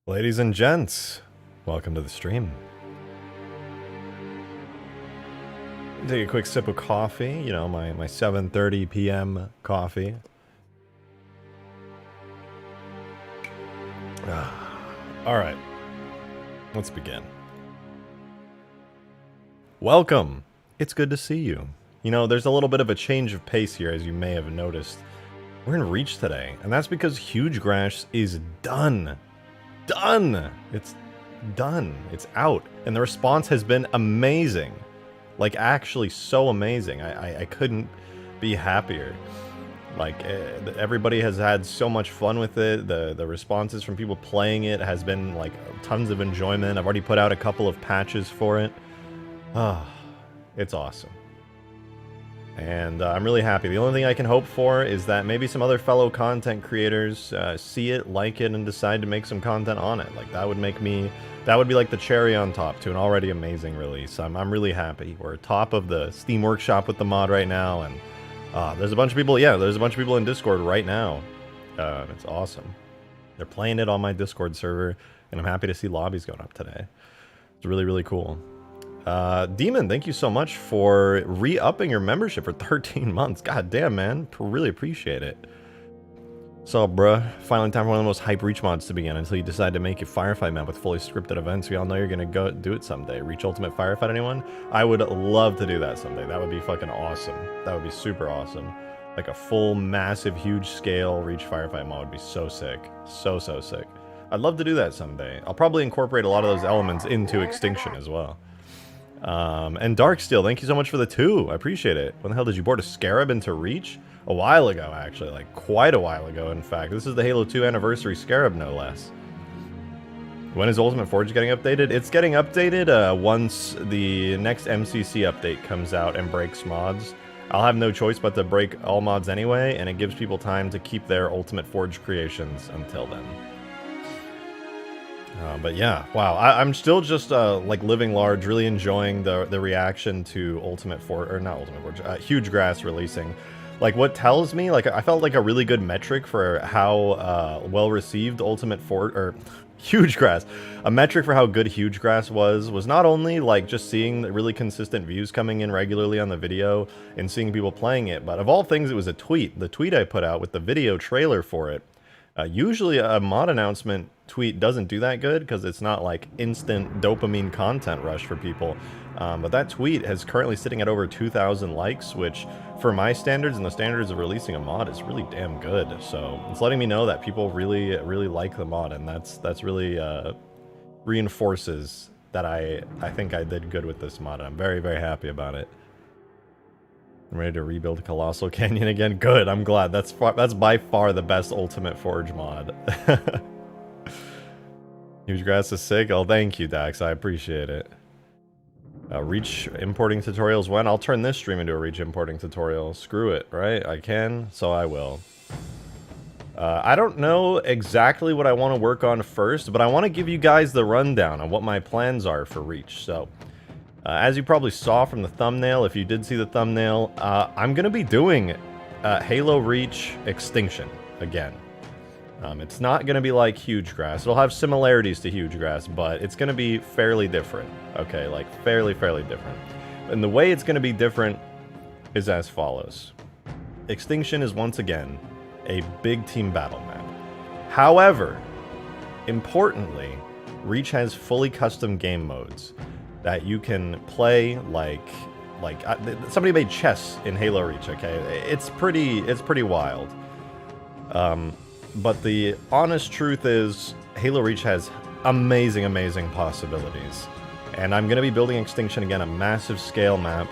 Ladies and gents, welcome to the stream. Take a quick sip of coffee, you know, my 7:30 p.m. coffee. Alright, let's begin. Welcome! It's good to see you. You know, there's a little bit of a change of pace here, as you may have noticed. We're in Reach today, and that's because Huge Grass is done. Done! It's done. It's out. And the response has been amazing. Like, actually so amazing. I couldn't be happier. Like, everybody has had so much fun with it. The responses from people playing it has been, like, tons of enjoyment. I've already put out a couple of patches for it. It's awesome. And I'm really happy. The only thing I can hope for is that maybe some other fellow content creators see it, like it, and decide to make some content on it. Like, that would be like the cherry on top to an already amazing release. I'm really happy. We're top of the Steam Workshop with the mod right now, and there's a bunch of people, there's a bunch of people in Discord right now. It's awesome. They're playing it on my Discord server, and I'm happy to see lobbies going up today. It's really, really cool. Demon, thank you so much for re-upping your membership for 13 months. God damn, man. Really appreciate it. So, bruh, finally time for one of the most hype Reach mods to begin until you decide to make a firefight map with fully scripted events. We all know you're gonna go do it someday. Reach Ultimate Firefight, anyone? I would love to do that someday. That would be fucking awesome. That would be super awesome. Like a full, massive, huge scale Reach Firefight mod would be so sick. So sick. I'd love to do that someday. I'll probably incorporate a lot of those elements into Extinction as well. And Darksteel, thank you so much for the 2. I appreciate it. When the hell did you board a Scarab into Reach? A while ago, actually. Like, quite a while ago, in fact. This is the Halo 2 anniversary Scarab, no less. When is Ultimate Forge getting updated? It's getting updated once the next MCC update comes out and breaks mods. I'll have no choice but to break all mods anyway, and it gives people time to keep their Ultimate Forge creations until then. But yeah, wow, I'm still just like living large, really enjoying the reaction to Ultimate Forge, or not Ultimate Forge, Huge Grass releasing. Like, what tells me, like, I felt like a really good metric for how well received Ultimate Forge, or Huge Grass, a metric for how good Huge Grass was not only like just seeing the really consistent views coming in regularly on the video and seeing people playing it, but of all things, it was a tweet. The tweet I put out with the video trailer for it. Usually a mod announcement tweet doesn't do that good because it's not like instant dopamine content rush for people. But that tweet is currently sitting at over 2,000 likes, which for my standards and the standards of releasing a mod is really damn good. So it's letting me know that people really like the mod, and that's really reinforces that I think I did good with this mod. I'm very happy about it. I'm ready to rebuild Colossal Canyon again. Good, I'm glad. That's by far the best Ultimate Forge mod. Huge Grass is sick. Oh, thank you, Dax. I appreciate it. Reach importing tutorials when? I'll turn this stream into a Reach importing tutorial. Screw it, right? I can, so I will. I don't know exactly what I want to work on first, but I want to give you guys the rundown on what my plans are for Reach. So, as you probably saw from the thumbnail, if you did see the thumbnail, I'm going to be doing Halo Reach Extinction again. It's not going to be like Huge Grass. It'll have similarities to Huge Grass, but it's going to be fairly different. Okay, like fairly different. And the way it's going to be different is as follows. Extinction is once again a big team battle map. However, importantly, Reach has fully custom game modes that you can play like somebody made chess in Halo Reach, okay? It's pretty wild. But the honest truth is Halo Reach has amazing possibilities. And I'm going to be building Extinction again, a massive scale map,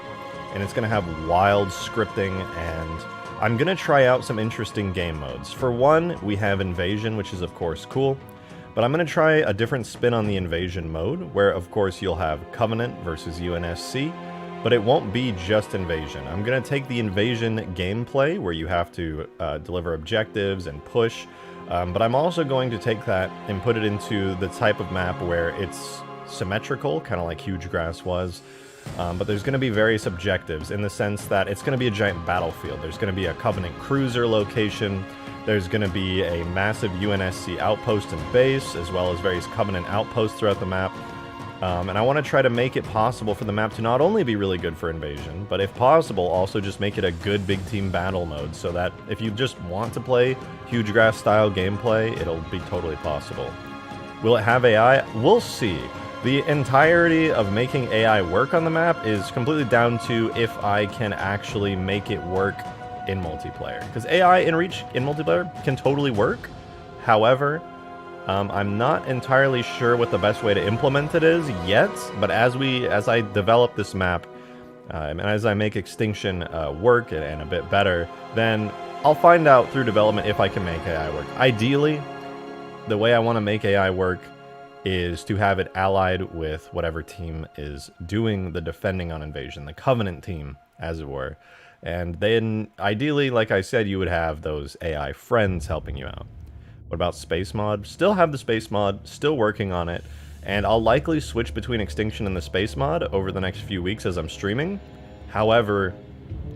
and it's going to have wild scripting, and I'm going to try out some interesting game modes. For one, we have Invasion, which is of course cool. But I'm going to try a different spin on the Invasion mode, where of course you'll have Covenant versus UNSC, but it won't be just Invasion. I'm going to take the Invasion gameplay, where you have to deliver objectives and push, but I'm also going to take that and put it into the type of map where it's symmetrical, kind of like Huge Grass was, But there's going to be various objectives in the sense that it's going to be a giant battlefield. There's going to be a Covenant cruiser location. There's going to be a massive UNSC outpost and base, as well as various Covenant outposts throughout the map. And I want to try to make it possible for the map to not only be really good for invasion, but if possible, also just make it a good big team battle mode, so that if you just want to play huge grass style gameplay, it'll be totally possible. Will it have AI? We'll see. The entirety of making AI work on the map is completely down to if I can actually make it work in multiplayer. Because AI in Reach in multiplayer can totally work. However, I'm not entirely sure what the best way to implement it is yet, but as I develop this map, and as I make Extinction work and a bit better, then I'll find out through development if I can make AI work. Ideally, the way I want to make AI work is to have it allied with whatever team is doing the defending on invasion, the Covenant team, as it were. And then, ideally, like I said, you would have those AI friends helping you out. What about Space Mod? Still have the Space Mod, still working on it, and I'll likely switch between Extinction and the Space Mod over the next few weeks as I'm streaming. However,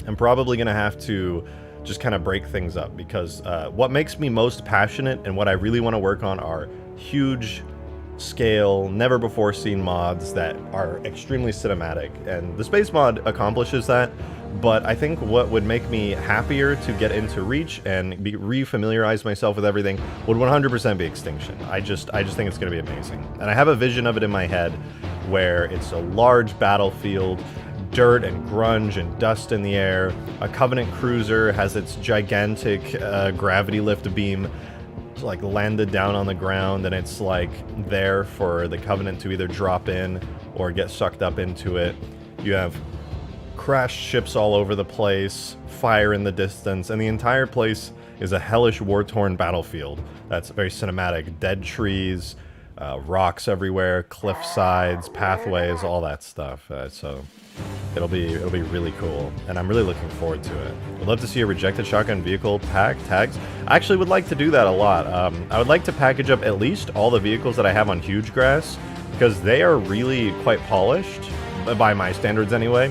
I'm probably going to have to just kind of break things up, because what makes me most passionate and what I really want to work on are huge scale, never before seen mods that are extremely cinematic, and the Space Mod accomplishes that. But I think what would make me happier to get into Reach and re-familiarize myself with everything would 100% be Extinction. I just think it's going to be amazing. And I have a vision of it in my head where it's a large battlefield, dirt and grunge and dust in the air. A Covenant cruiser has its gigantic gravity lift beam like landed down on the ground, and it's like there for the Covenant to either drop in or get sucked up into it. You have crashed ships all over the place, fire in the distance, and the entire place is a hellish war-torn battlefield. That's very cinematic. Dead trees, rocks everywhere, cliff sides, pathways, all that stuff. So it'll be really cool, and I'm really looking forward to it. I'd love to see a Rejected Shotgun vehicle pack tags. I actually would like to do that a lot. I would like to package up at least all the vehicles that I have on Huge Grass, because they are really quite polished, by my standards anyway.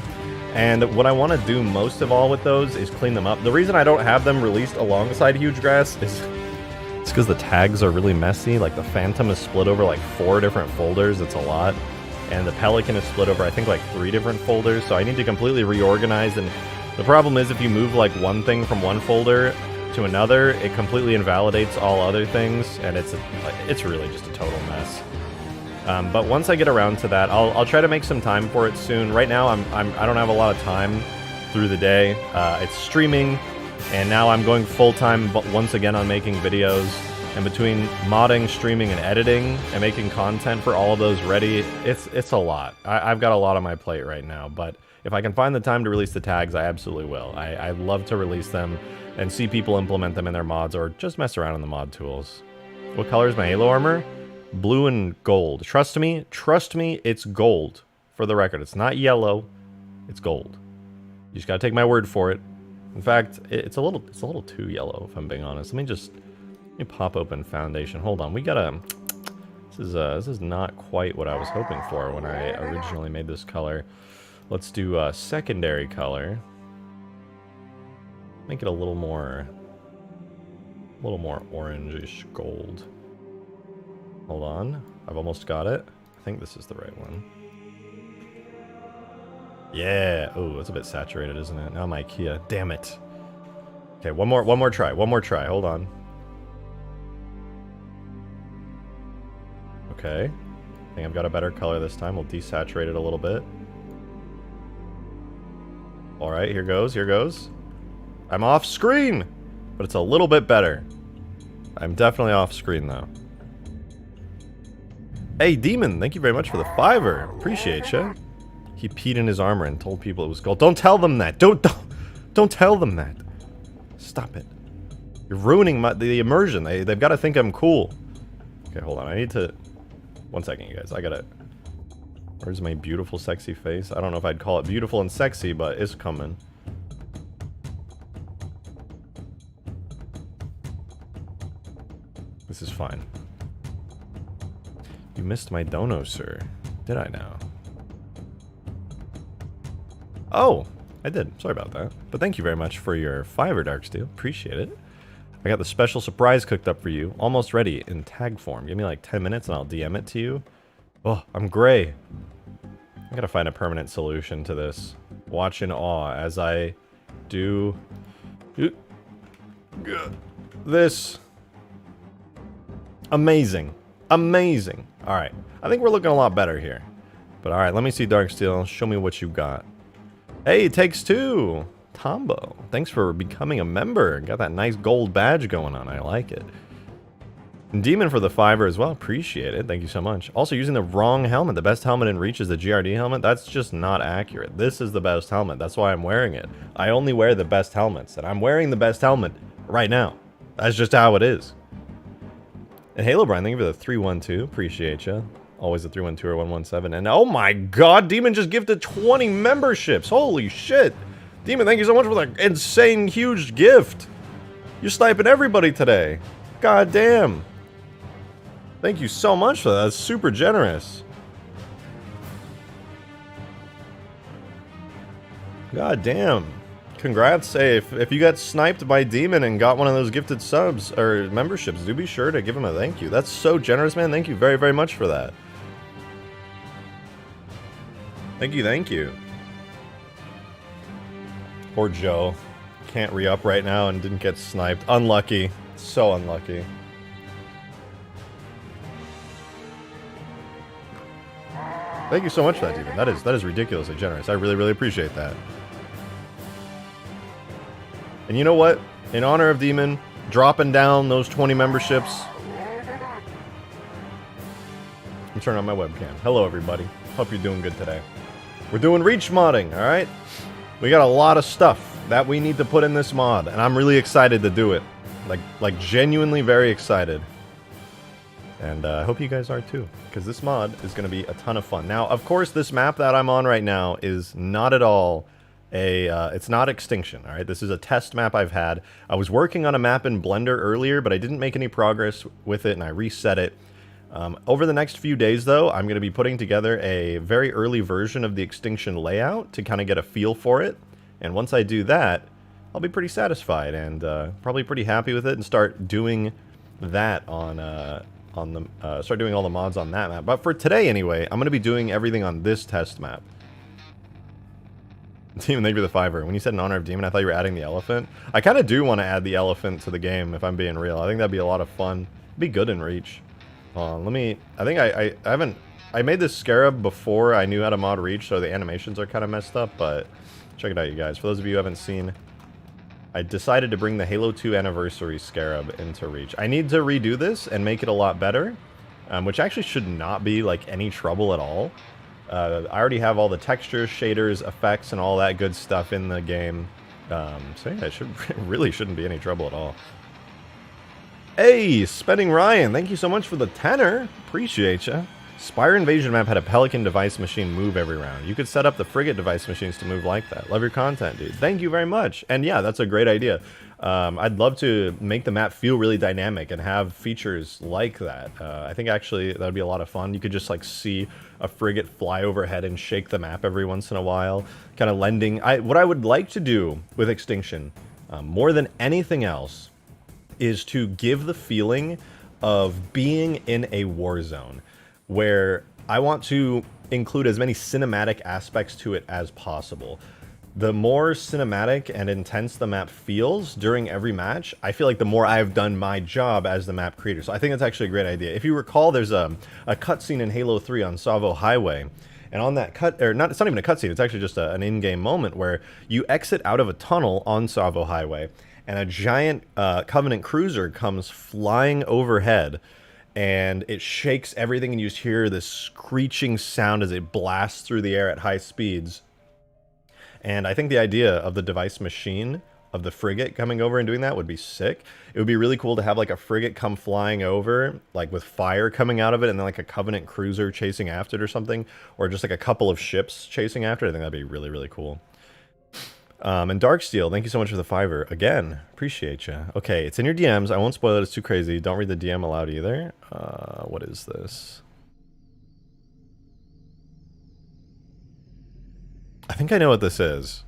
And what I want to do most of all with those is clean them up. The reason I don't have them released alongside Huge Grass is it's because the tags are really messy. Like the Phantom is split over like 4 different folders. It's a lot. And the Pelican is split over I think like 3 different folders. So I need to completely reorganize. And the problem is if you move like one thing from one folder to another, it completely invalidates all other things. And it's really just a total mess. But once I get around to that, I'll try to make some time for it soon. Right now, I don't have a lot of time through the day. It's streaming, and now I'm going full-time once again on making videos. And between modding, streaming, and editing, and making content for all of those ready, it's a lot. I've got a lot on my plate right now, but if I can find the time to release the tags, I absolutely will. I'd love to release them and see people implement them in their mods, or just mess around in the mod tools. What color is my Halo armor? Blue and gold. Trust me, it's gold. For the record, it's not yellow, it's gold. You just gotta take my word for it. In fact, it's a little too yellow, if I'm being honest. Let me pop open Foundation. Hold on, we gotta. This is not quite what I was hoping for when I originally made this color. Let's do secondary color. Make it a little more orangish gold. Hold on, I've almost got it. I think this is the right one. Yeah, oh, it's a bit saturated, isn't it? Now my IKEA, damn it. Okay, one more try, hold on. Okay, I think I've got a better color this time. We'll desaturate it a little bit. All right, here goes. I'm off screen, but it's a little bit better. I'm definitely off screen though. Hey, Demon, thank you very much for the $5. Appreciate you. He peed in his armor and told people it was gold. Don't tell them that. Don't tell them that. Stop it. You're ruining the immersion. They've got to think I'm cool. Okay, hold on. I need to... One second, you guys. I gotta... Where's my beautiful, sexy face? I don't know if I'd call it beautiful and sexy, but it's coming. This is fine. You missed my dono, sir. Did I now? Oh, I did. Sorry about that. But thank you very much for your fiver, Darksteel. Appreciate it. I got the special surprise cooked up for you. Almost ready in tag form. Give me like 10 minutes and I'll DM it to you. Oh, I'm gray. I gotta find a permanent solution to this. Watch in awe as I do this. Amazing. Amazing. Alright. I think we're looking a lot better here. But alright, let me see Darksteel. Show me what you got. Hey, it takes two. Tombo. Thanks for becoming a member. Got that nice gold badge going on. I like it. And Demon for the fiver as well. Appreciate it. Thank you so much. Also using the wrong helmet. The best helmet in Reach is the GRD helmet. That's just not accurate. This is the best helmet. That's why I'm wearing it. I only wear the best helmets. And I'm wearing the best helmet right now. That's just how it is. And Halo Brian, thank you for the 312. Appreciate you. Always a 312 or 117. And oh my god, Demon just gifted 20 memberships. Holy shit. Demon, thank you so much for that insane huge gift. You're sniping everybody today. God damn. Thank you so much for that. That's super generous. God damn. Congrats. Hey, if you got sniped by Demon and got one of those gifted subs or memberships, do be sure to give him a thank you. That's so generous, man. Thank you very, very much for that. Thank you, thank you. Poor Joe. Can't re-up right now and didn't get sniped. Unlucky. So unlucky. Thank you so much for that, Demon. That is ridiculously generous. I really, really appreciate that. And you know what? In honor of Demon, dropping down those 20 memberships. I'm turning on my webcam. Hello, everybody. Hope you're doing good today. We're doing Reach modding, alright? We got a lot of stuff that we need to put in this mod, and I'm really excited to do it. Like genuinely very excited. And I hope you guys are too, because this mod is going to be a ton of fun. Now, of course, this map that I'm on right now is not at all it's not Extinction, alright? This is a test map I've had. I was working on a map in Blender earlier, but I didn't make any progress with it, and I reset it. Over the next few days, though, I'm going to be putting together a very early version of the Extinction layout to kind of get a feel for it. And once I do that, I'll be pretty satisfied and probably pretty happy with it and start doing that start doing all the mods on that map. But for today, anyway, I'm going to be doing everything on this test map. Demon, thank you for the fiver. When you said in honor of Demon, I thought you were adding the elephant. I kind of do want to add the elephant to the game, if I'm being real. I think that'd be a lot of fun. It'd be good in Reach. Let me... I think I haven't... I made this Scarab before I knew how to mod Reach, so the animations are kind of messed up, but... Check it out, you guys. For those of you who haven't seen... I decided to bring the Halo 2 Anniversary Scarab into Reach. I need to redo this and make it a lot better, which actually should not be, like, any trouble at all. I already have all the textures, shaders, effects, and all that good stuff in the game. So yeah, it really shouldn't be any trouble at all. Hey, Spending Ryan, thank you so much for the 10er. Appreciate ya. Spire Invasion map had a Pelican device machine move every round. You could set up the Frigate device machines to move like that. Love your content, dude. Thank you very much. And yeah, that's a great idea. I'd love to make the map feel really dynamic and have features like that. I think actually that would be a lot of fun. You could just like see a frigate fly overhead and shake the map every once in a while. Kind of lending... what I would like to do with Extinction, more than anything else, is to give the feeling of being in a war zone, where I want to include as many cinematic aspects to it as possible. The more cinematic and intense the map feels during every match, I feel like the more I've done my job as the map creator. So I think that's actually a great idea. If you recall, there's a cutscene in Halo 3 on Savo Highway, and on that it's not even a cutscene, it's actually just an in-game moment where you exit out of a tunnel on Savo Highway, and a giant Covenant cruiser comes flying overhead, and it shakes everything, and you just hear this screeching sound as it blasts through the air at high speeds. And I think the idea of the device machine of the frigate coming over and doing that would be sick. It would be really cool to have like a frigate come flying over, like with fire coming out of it, and then like a Covenant cruiser chasing after it or something, or just like a couple of ships chasing after it. I think that'd be really, really cool. And Darksteel, thank you so much for the fiver. Again, appreciate you. Okay, it's in your DMs. I won't spoil it. It's too crazy. Don't read the DM aloud either. What is this? I think I know what this is.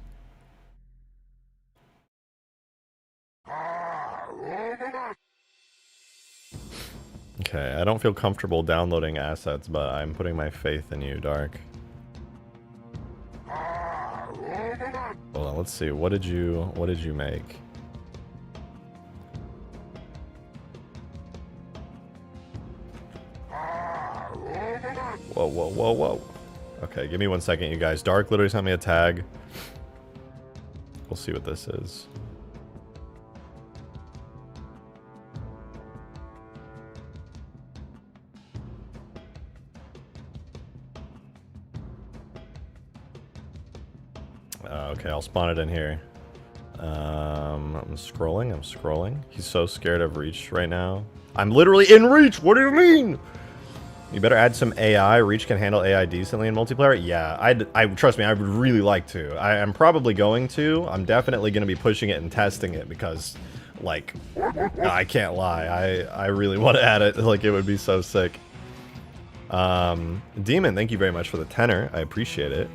Okay, I don't feel comfortable downloading assets, but I'm putting my faith in you, Dark. Hold on, let's see. What did you make? Whoa, whoa, whoa, whoa. Okay, give me 1 second, you guys. Dark literally sent me a tag. We'll see what this is. Okay, I'll spawn it in here. I'm scrolling. He's so scared of Reach right now. I'm literally in Reach! What do you mean? You better add some AI. Reach can handle AI decently in multiplayer? Yeah, I trust me, I would really like to. I'm probably going to. I'm definitely going to be pushing it and testing it because, like, I can't lie. I really want to add it. Like, it would be so sick. Demon, thank you very much for the tenor. I appreciate it.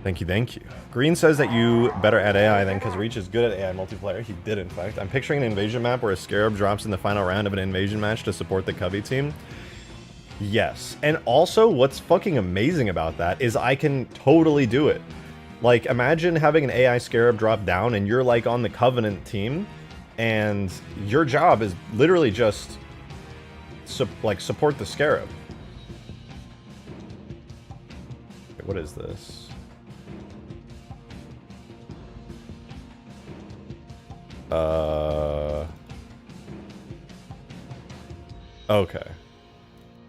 Thank you, thank you. Green says that you better add AI then, because Reach is good at AI multiplayer. He did, in fact. I'm picturing an invasion map where a Scarab drops in the final round of an invasion match to support the Covey team. Yes. And also, what's fucking amazing about that is I can totally do it. Like, imagine having an AI Scarab drop down and you're, like, on the Covenant team, and your job is literally just, support the Scarab. Wait, what is this? Okay.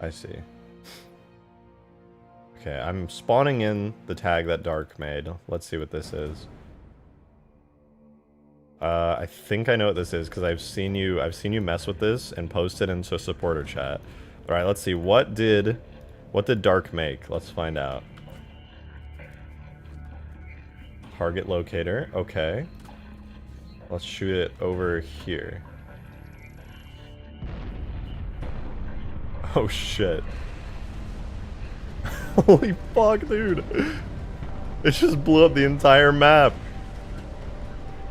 I see. Okay, I'm spawning in the tag that Dark made. Let's see what this is. I think I know what this is because I've seen you mess with this and post it into supporter chat. All right, let's see. What did Dark make? Let's find out. Target locator. Okay. Let's shoot it over here. Oh shit. Holy fuck, dude. It just blew up the entire map.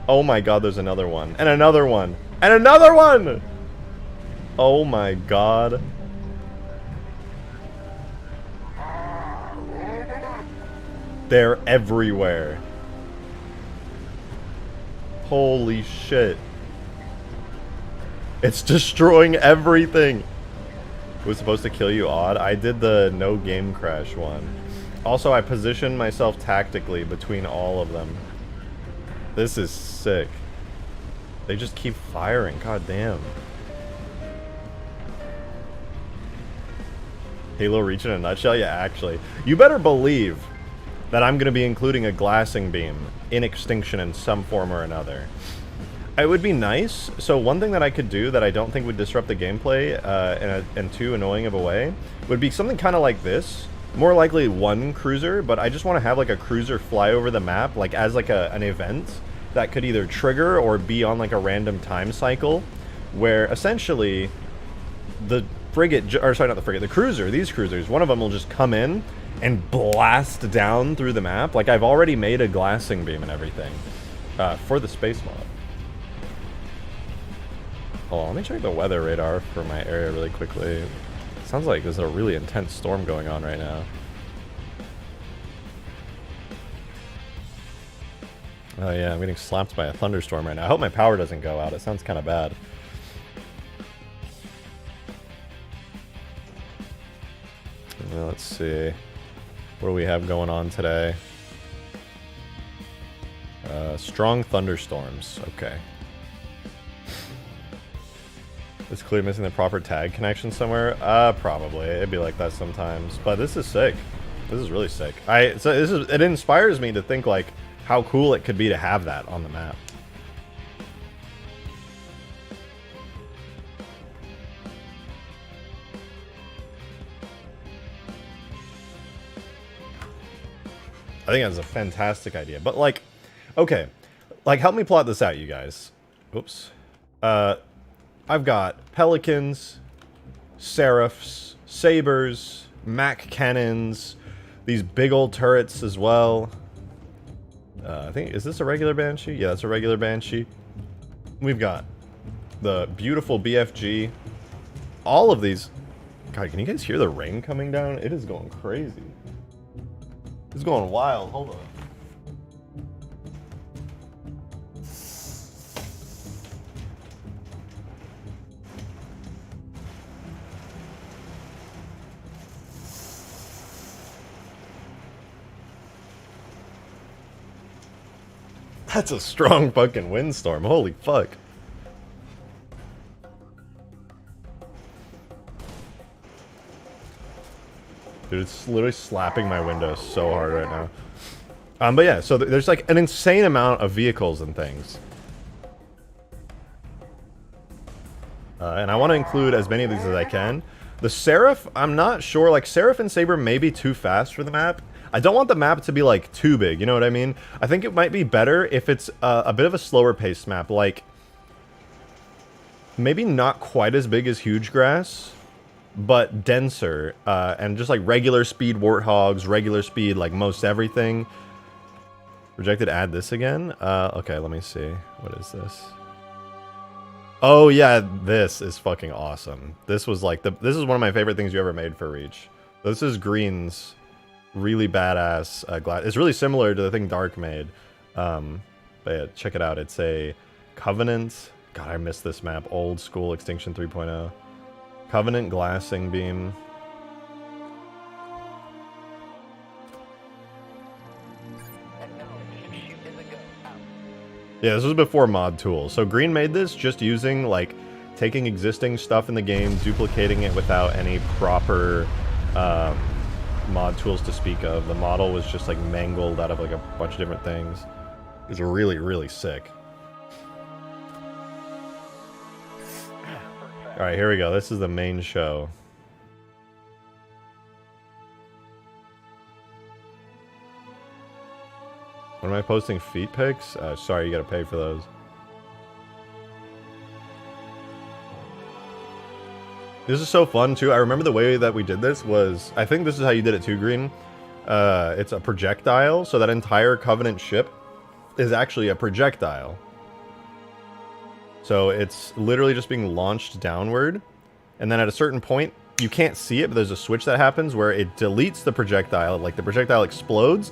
Oh my god, there's another one. And another one. And another one! Oh my god. They're everywhere. Holy shit. It's destroying everything. It was supposed to kill you odd. I did the no game crash one. Also, I positioned myself tactically between all of them. This is sick. They just keep firing. God damn. Halo Reach in a nutshell? Yeah, actually. You better believe that I'm going to be including a glassing beam in Extinction in some form or another. It would be nice. So one thing that I could do that I don't think would disrupt the gameplay in too annoying of a way would be something kind of like this. More likely one cruiser, but I just want to have like a cruiser fly over the map like as like an event that could either trigger or be on like a random time cycle where essentially the frigate, or sorry, not the frigate, the cruiser, these cruisers, one of them will just come in and blast down through the map. Like I've already made a glassing beam and everything for the space mod. Hold on, let me check the weather radar for my area really quickly. Sounds like there's a really intense storm going on right now. Oh yeah, I'm getting slapped by a thunderstorm right now. I hope my power doesn't go out. It sounds kind of bad. Let's see. What do we have going on today? Strong thunderstorms. Okay. It's clearly missing the proper tag connection somewhere. Probably. It'd be like that sometimes. But this is sick. This is really sick. It inspires me to think like how cool it could be to have that on the map. I think that's a fantastic idea. But like, okay, like help me plot this out, you guys. Oops. I've got pelicans, seraphs, sabers, Mac cannons, these big old turrets as well. I think, is this a regular Banshee? Yeah, that's a regular Banshee. We've got the beautiful BFG. All of these. God, can you guys hear the rain coming down? It is going crazy. It's going wild. Hold on. That's a strong fucking windstorm. Holy fuck. Dude, it's literally slapping my window so hard right now. But yeah, so there's like an insane amount of vehicles and things. And I want to include as many of these as I can. The Seraph, I'm not sure. Like, Seraph and Saber may be too fast for the map. I don't want the map to be, like, too big, you know what I mean? I think it might be better if it's a bit of a slower paced map. Like, maybe not quite as big as Huge Grass, but denser. And just, like, regular speed Warthogs, regular speed, like, most everything. Rejected, add this again? Okay, let me see. What is this? Oh, yeah, this is fucking awesome. This was, like, this is one of my favorite things you ever made for Reach. This is Green's really badass glass. It's really similar to the thing Dark made. But yeah, check it out. It's a Covenant. God, I missed this map. Old school Extinction 3.0. Covenant glassing beam. Yeah, this was before mod tools. So Green made this just using, like, taking existing stuff in the game, duplicating it without any proper mod tools to speak of. The model was just, like, mangled out of, like, a bunch of different things. It was really, really sick. Alright, here we go. This is the main show. When am I posting feet pics? Sorry, you gotta pay for those. This is so fun, too. I remember the way that we did this was... I think this is how you did it, too, Green. It's a projectile, so that entire Covenant ship is actually a projectile. So it's literally just being launched downward. And then at a certain point, you can't see it, but there's a switch that happens where it deletes the projectile. Like, the projectile explodes,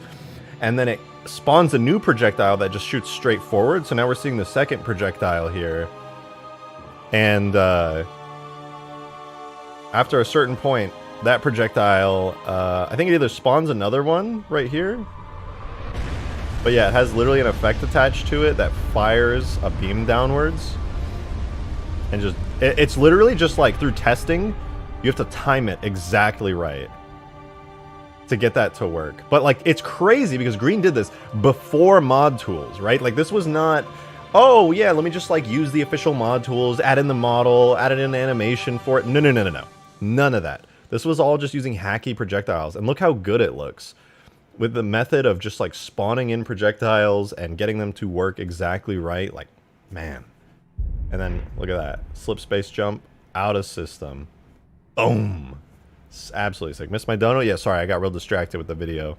and then it spawns a new projectile that just shoots straight forward. So now we're seeing the second projectile here. And after a certain point, that projectile, I think it either spawns another one right here. But yeah, it has literally an effect attached to it that fires a beam downwards. And just, it's literally just like through testing, you have to time it exactly right to get that to work. But like, it's crazy because Green did this before mod tools, right? Like, this was not, oh yeah, let me just like use the official mod tools, add in the model, add in an animation for it. No, no, no, no, no. None of that. This was all just using hacky projectiles. And look how good it looks. With the method of just like spawning in projectiles and getting them to work exactly right. Like, man. And then look at that. Slip space jump out of system. Boom. It's absolutely sick. Missed my dono? Yeah, sorry, I got real distracted with the video.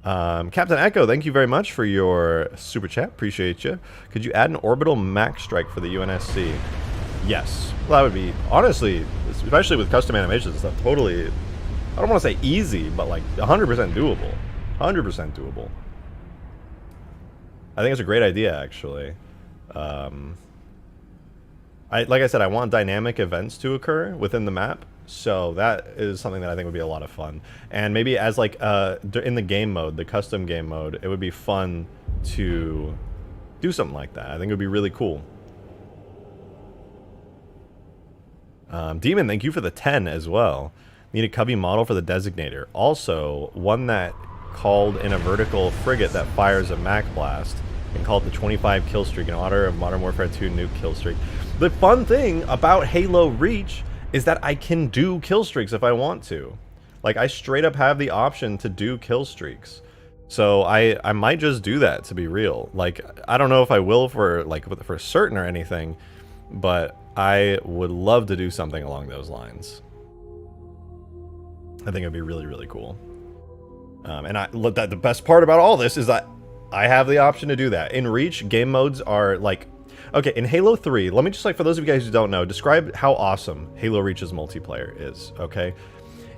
Captain Echo, thank you very much for your super chat. Appreciate you. Could you add an orbital max strike for the UNSC? Yes. Well, that would be, honestly, especially with custom animations and stuff, totally, I don't want to say easy, but like 100% doable. 100% doable. I think it's a great idea, actually. Like I said, I want dynamic events to occur within the map. So that is something that I think would be a lot of fun. And maybe as like in the game mode, the custom game mode, it would be fun to do something like that. I think it would be really cool. Demon, thank you for the 10 as well. Need a cubby model for the designator. Also, one that called in a vertical frigate that fires a Mac blast and called the 25 kill streak in honor of Modern Warfare 2 nuke kill streak. The fun thing about Halo Reach is that I can do kill streaks if I want to. Like, I straight up have the option to do kill streaks. So I might just do that, to be real. Like, I don't know if I will for certain or anything, but I would love to do something along those lines. I think it'd be really, really cool. And the best part about all this is that I have the option to do that. In Reach, game modes are like... Okay, in Halo 3, let me just, like, for those of you guys who don't know, describe how awesome Halo Reach's multiplayer is, okay?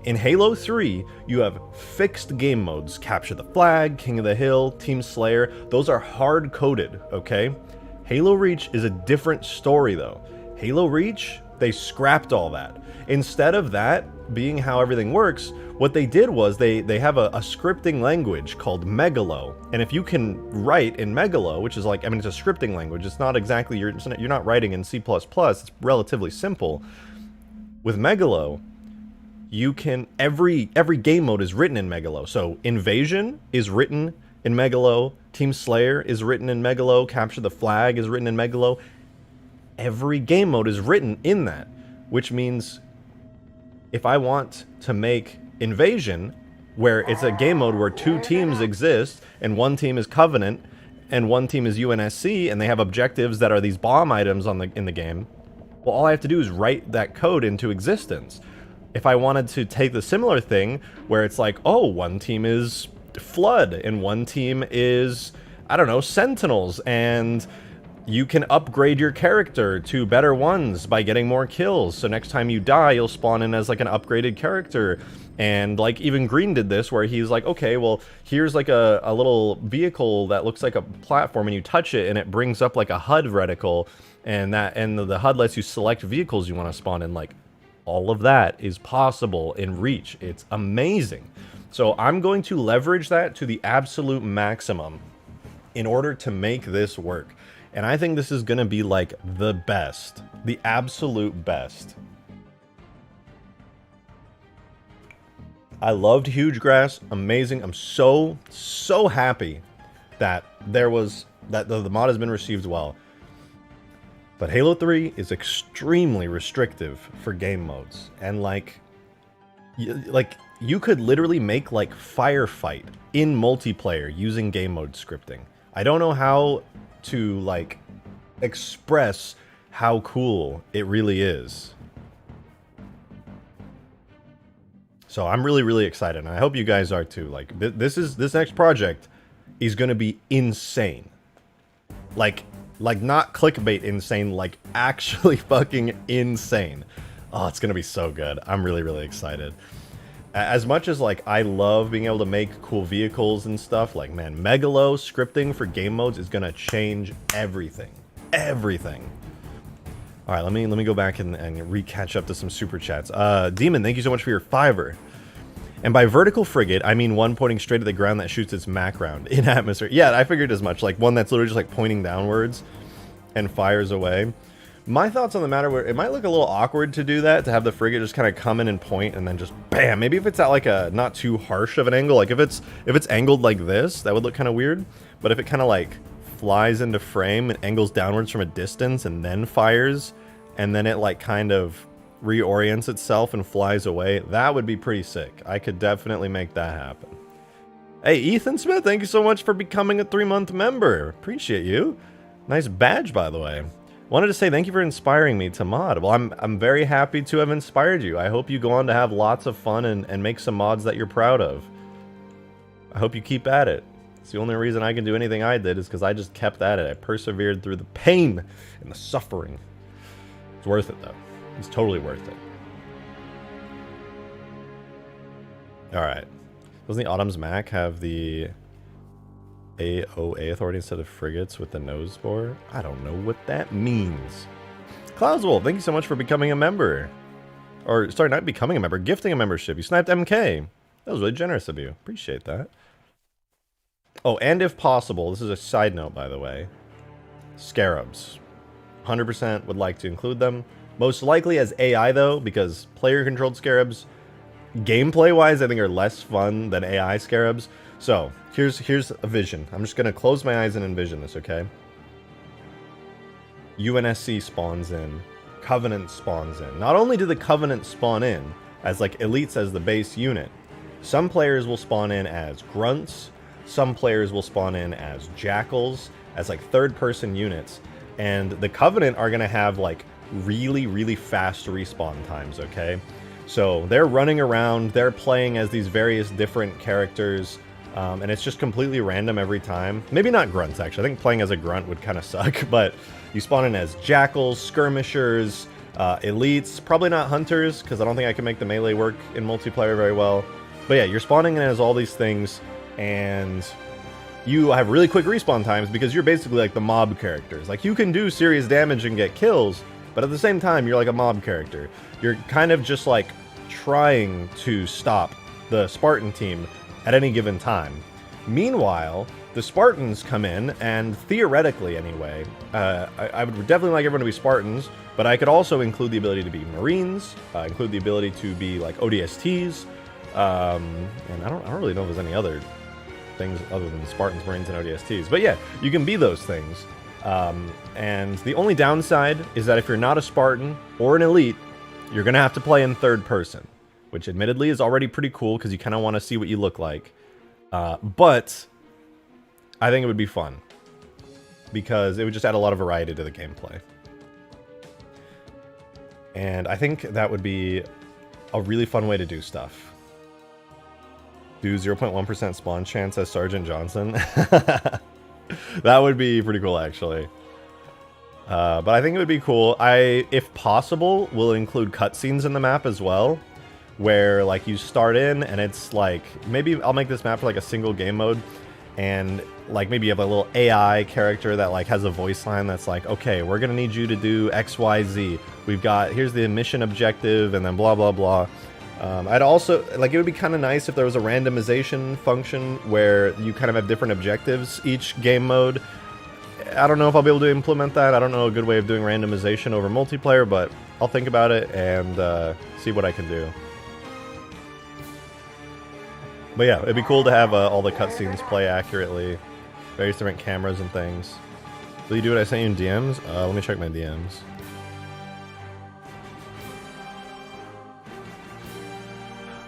In Halo 3, you have fixed game modes. Capture the Flag, King of the Hill, Team Slayer. Those are hard-coded, okay? Halo Reach is a different story, though. Halo Reach, they scrapped all that. Instead of that being how everything works, what they did was they have a scripting language called Megalo. And if you can write in Megalo, which is like, I mean, it's a scripting language. It's not exactly, you're not writing in C++. It's relatively simple. With Megalo, you can, every game mode is written in Megalo. So Invasion is written in Megalo. Team Slayer is written in Megalo. Capture the Flag is written in Megalo. Every game mode is written in that, which means if I want to make Invasion, where it's a game mode where two teams exist, and one team is Covenant, and one team is UNSC, and they have objectives that are these bomb items in the game, well, all I have to do is write that code into existence. If I wanted to take the similar thing, where it's like, oh, one team is Flood, and one team is, I don't know, Sentinels, and you can upgrade your character to better ones by getting more kills. So next time you die, you'll spawn in as like an upgraded character. And like even Green did this, where he's like, okay, well, here's like a little vehicle that looks like a platform, and you touch it and it brings up like a HUD reticle, and the HUD lets you select vehicles you want to spawn in. Like, all of that is possible in Reach. It's amazing. So I'm going to leverage that to the absolute maximum in order to make this work. And I think this is going to be like the best, the absolute best. I loved Huge Grass, amazing. I'm so happy that the mod has been received well. But Halo 3 is extremely restrictive for game modes. And like you could literally make like Firefight in multiplayer using game mode scripting. I don't know how to like express how cool it really is. So I'm really excited, and I hope you guys are too. Like this next project is gonna be insane. Like not clickbait insane, like actually fucking insane. Oh, it's gonna be so good. I'm really excited. As much as like I love being able to make cool vehicles and stuff, like man, Megalo scripting for game modes is gonna change everything. Everything. All right, let me go back and re-catch up to some super chats. Demon, thank you so much for your $5. And by vertical frigate, I mean one pointing straight at the ground that shoots its Mac round in atmosphere. Yeah, I figured as much. Like one that's literally just like pointing downwards and fires away. My thoughts on the matter were it might look a little awkward to do that, to have the frigate just kind of come in and point and then just bam. Maybe if it's at like a not too harsh of an angle, like if it's angled like this, that would look kind of weird. But if it kind of like flies into frame and angles downwards from a distance and then fires, and then it like kind of reorients itself and flies away, that would be pretty sick. I could definitely make that happen. Hey, Ethan Smith, thank you so much for becoming a 3-month member. Appreciate you. Nice badge, by the way. Wanted to say thank you for inspiring me to mod. Well, I'm very happy to have inspired you. I hope you go on to have lots of fun and make some mods that you're proud of. I hope you keep at it. It's the only reason I can do anything I did is because I just kept at it. I persevered through the pain and the suffering. It's worth it, though. It's totally worth it. Alright. Doesn't the Autumn's Mac have the AOA authority instead of frigates with the nose bore? I don't know what that means. Cloudswolf, thank you so much for becoming a member. Or, sorry, not becoming a member, gifting a membership. You sniped MK. That was really generous of you. Appreciate that. Oh, and if possible, this is a side note, by the way, Scarabs. 100% would like to include them. Most likely as AI, though, because player-controlled Scarabs, gameplay-wise, I think are less fun than AI Scarabs. So, here's a vision. I'm just going to close my eyes and envision this, okay? UNSC spawns in. Covenant spawns in. Not only do the Covenant spawn in as, like, elites as the base unit, some players will spawn in as grunts, some players will spawn in as jackals, as, like, third-person units, and the Covenant are going to have, like, really fast respawn times, okay? So they're running around, they're playing as these various different characters, And it's just completely random every time. Maybe not grunts, actually. I think playing as a grunt would kind of suck, but you spawn in as jackals, skirmishers, elites, probably not hunters, because I don't think I can make the melee work in multiplayer very well. But yeah, you're spawning in as all these things, and you have really quick respawn times because you're basically like the mob characters. Like, you can do serious damage and get kills, but at the same time, you're like a mob character. You're kind of just like trying to stop the Spartan team at any given time. Meanwhile, the Spartans come in, and theoretically anyway, I would definitely like everyone to be Spartans, but I could also include the ability to be Marines, include the ability to be like ODSTs, and I don't really know if there's any other things other than Spartans, Marines, and ODSTs. But yeah, you can be those things. And the only downside is that if you're not a Spartan or an elite, you're going to have to play in third person, which admittedly is already pretty cool because you kind of want to see what you look like. But I think it would be fun because it would just add a lot of variety to the gameplay. And I think that would be a really fun way to do stuff. Do 0.1% spawn chance as Sergeant Johnson. That would be pretty cool, actually. But I think it would be cool. If possible, will include cutscenes in the map as well, where like you start in and it's like, maybe I'll make this map for like a single game mode, and like maybe you have a little AI character that like has a voice line that's like, okay, we're gonna need you to do XYZ. Here's the mission objective, and then blah blah blah. I'd also like, it would be kind of nice if there was a randomization function where you kind of have different objectives each game mode. I don't know if I'll be able to implement that. I don't know a good way of doing randomization over multiplayer, but I'll think about it and see what I can do. But yeah, it'd be cool to have all the cutscenes play accurately, various different cameras and things. Will you do what I sent you in DMs? Let me check my DMs.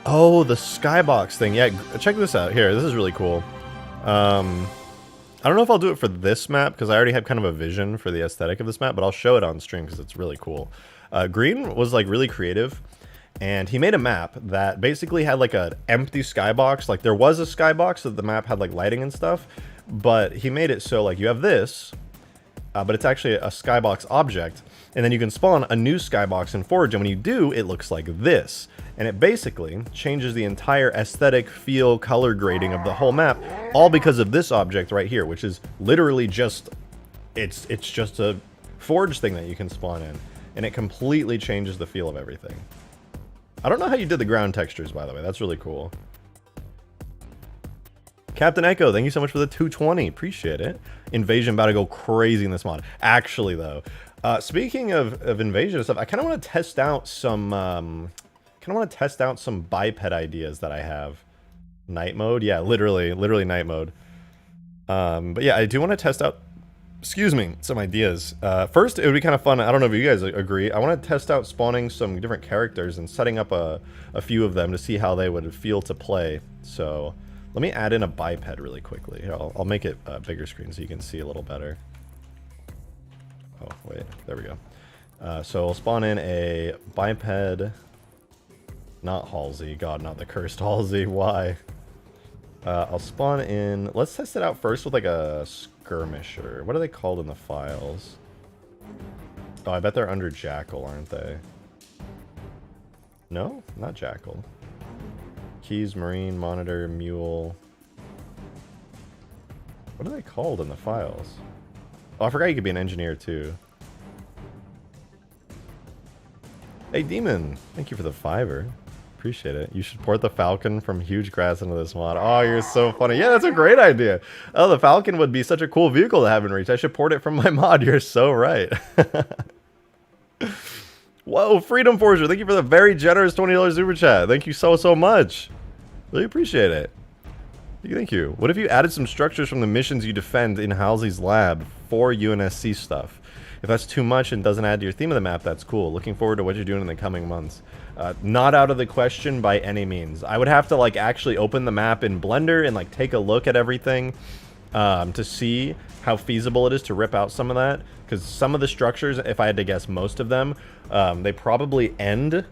Oh, the Skybox thing. Yeah, check this out. Here, this is really cool. I don't know if I'll do it for this map, because I already have kind of a vision for the aesthetic of this map, but I'll show it on stream because it's really cool. Green was like really creative, and he made a map that basically had like an empty skybox. Like, there was a skybox, so the map had like lighting and stuff, but he made it so like you have this, but it's actually a skybox object, and then you can spawn a new skybox in Forge, and when you do, it looks like this. And it basically changes the entire aesthetic, feel, color grading of the whole map, all because of this object right here, which is literally just, it's just a Forge thing that you can spawn in, and it completely changes the feel of everything. I don't know how you did the ground textures, by the way. That's really cool. Captain Echo, thank you so much for the 220. Appreciate it. Invasion about to go crazy in this mod. Actually, though, speaking of invasion and stuff, I kind of want to test out some biped ideas that I have. Night mode? Yeah, literally night mode. But yeah, I do want to test out, excuse me, some ideas. First, it would be kind of fun. I don't know if you guys agree. I want to test out spawning some different characters and setting up a few of them to see how they would feel to play. So let me add in a biped really quickly. Here, I'll make it a bigger screen so you can see a little better. Oh, wait, there we go. So we'll spawn in a biped. Not Halsey. God, not the cursed Halsey. Why? I'll spawn in... Let's test it out first with like a skirmisher. What are they called in the files? Oh, I bet they're under Jackal, aren't they? No? Not Jackal. Keys, Marine, Monitor, Mule. What are they called in the files? Oh, I forgot you could be an engineer too. Hey, Demon. Thank you for the $5. Appreciate it. You should port the Falcon from Huge Grass into this mod. Oh, you're so funny. Yeah, that's a great idea. Oh, the Falcon would be such a cool vehicle to have in Reach. I should port it from my mod. You're so right. Whoa, Freedom Forger. Thank you for the very generous $20 super chat. Thank you so much. Really appreciate it. Thank you. What if you added some structures from the missions you defend in Halsey's lab for UNSC stuff? If that's too much and doesn't add to your theme of the map, that's cool. Looking forward to what you're doing in the coming months. Not out of the question by any means. I would have to like actually open the map in Blender and like take a look at everything to see how feasible it is to rip out some of that. Because some of the structures, if I had to guess most of them, they probably end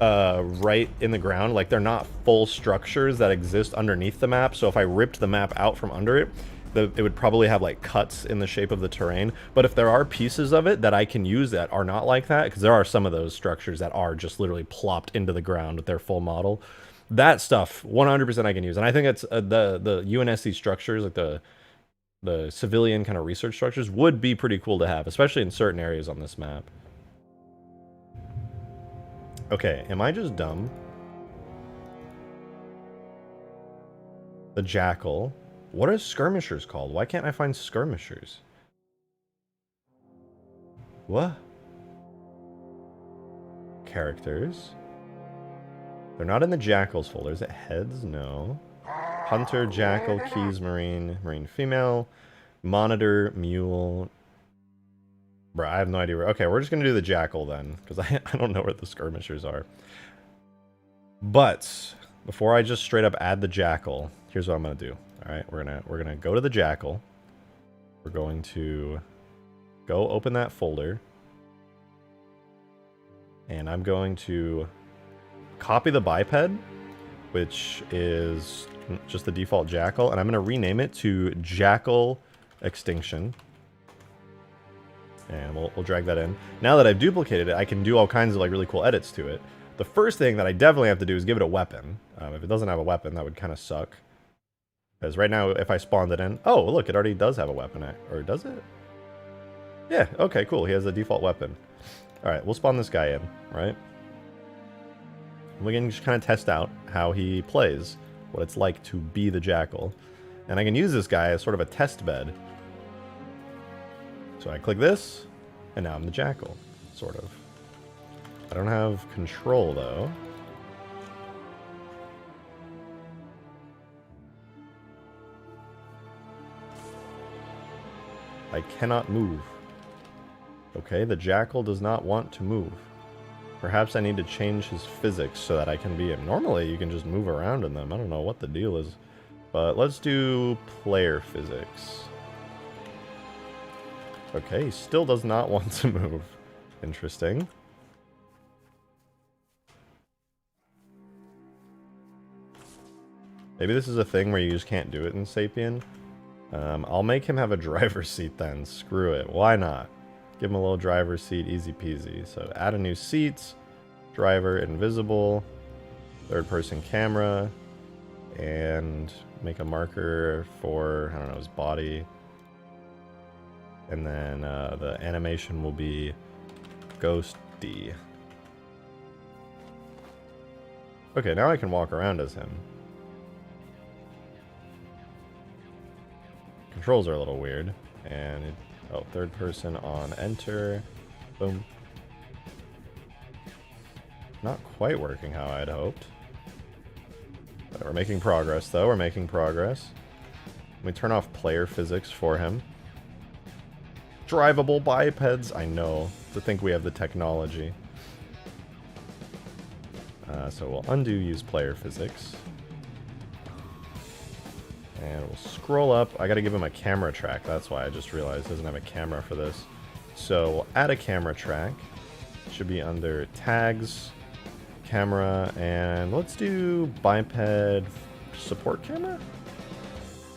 right in the ground. Like, they're not full structures that exist underneath the map. So if I ripped the map out from under it, it would probably have like cuts in the shape of the terrain. But if there are pieces of it that I can use that are not like that, because there are some of those structures that are just literally plopped into the ground with their full model, that stuff 100% I can use. And I think it's the UNSC structures, like the civilian kind of research structures, would be pretty cool to have, especially in certain areas on this map. Okay, am I just dumb? The Jackal. What are skirmishers called? Why can't I find skirmishers? What? Characters. They're not in the Jackals folder. Is it heads? No. Hunter, Jackal, Keys, Marine, Marine female, Monitor, Mule. Bruh, I have no idea where. Okay, we're just gonna do the Jackal then, because I don't know where the skirmishers are. But before I just straight up add the Jackal, here's what I'm gonna do. All right, we're gonna go to the Jackal. We're going to go open that folder, and I'm going to copy the biped, which is just the default Jackal, and I'm gonna rename it to Jackal Extinction. And we'll drag that in. Now that I've duplicated it, I can do all kinds of like really cool edits to it. The first thing that I definitely have to do is give it a weapon. If it doesn't have a weapon, that would kind of suck. Because right now, if I spawned it in... Oh, look, it already does have a weapon. Or does it? Yeah, okay, cool. He has a default weapon. Alright, we'll spawn this guy in, right? We can just kind of test out how he plays, what it's like to be the Jackal. And I can use this guy as sort of a test bed. So I click this, and now I'm the Jackal, sort of. I don't have control, though. I cannot move. Okay, the Jackal does not want to move. Perhaps I need to change his physics so that I can be him. Normally, you can just move around in them. I don't know what the deal is. But let's do player physics. Okay, he still does not want to move. Interesting. Maybe this is a thing where you just can't do it in Sapien. I'll make him have a driver's seat then. Screw it. Why not? Give him a little driver's seat, easy peasy. So add a new seat, driver, invisible, third person camera, and make a marker for, I don't know, his body. And then the animation will be ghosty. Okay, now I can walk around as him. Controls are a little weird. And, oh, third person on enter. Boom. Not quite working how I'd hoped. But we're making progress, though. We're making progress. Let me turn off player physics for him. Drivable bipeds. I know. To think we have the technology. So we'll undo use player physics. And we'll scroll up. I gotta give him a camera track. That's why I just realized he doesn't have a camera for this. So we'll add a camera track. It should be under tags, camera, and let's do biped support camera.